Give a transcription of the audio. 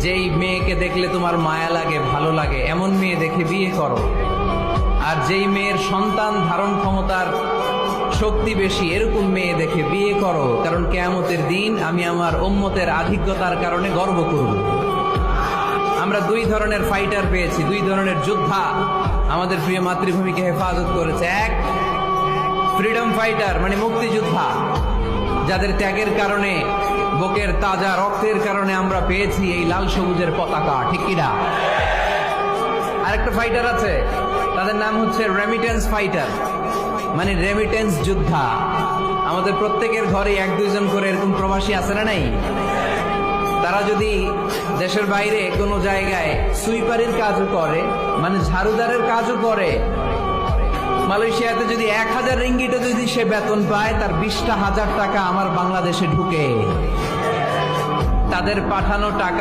যেই মেয়েকে দেখলে তোমার মায়া লাগে, ভালো লাগে, এমন মেয়ে দেখে বিয়ে করো। আর যেই মেয়ের সন্তান ধারণ ক্ষমতার শক্তি বেশি, এরকম মেয়ে দেখে বিয়ে করো, কারণ কিয়ামতের দিন আমি আমার উম্মতের আধিক্যতার কারণে গর্ব করব। আমরা দুই ধরনের ফাইটার পেয়েছি, দুই ধরনের যোদ্ধা আমাদের প্রিয় মাতৃভূমিকে হেফাজত করেছে। এক, ফ্রিডম ফাইটার মানে মুক্তিযোদ্ধা, যাদের ত্যাগের কারণে, বুকের তাজা রক্তের কারণে আমরা পেয়েছি এই লাল সবুজের পতাকা, ঠিক কিনা? আরেকটা ফাইটার আছে, তাদের নাম হচ্ছে রেমিটেন্স ফাইটার, মানে রেমিটেন্স যোদ্ধা। আমাদের প্রত্যেকের ঘরে এক দুইজন করে এরকম প্রবাসী আছে না নাই? তারা যদি দেশের বাইরে কোনো জায়গায় সুইপারের কাজও করে, মানে ঝাড়ুদারের কাজও করে, মালয়েশিয়াতে যদি 1000 রিঙ্গিটও যদি সে বেতন পায়, তার 20,000 টাকা আমার বাংলাদেশে ঢুকে। তাদের পাঠানো টাকা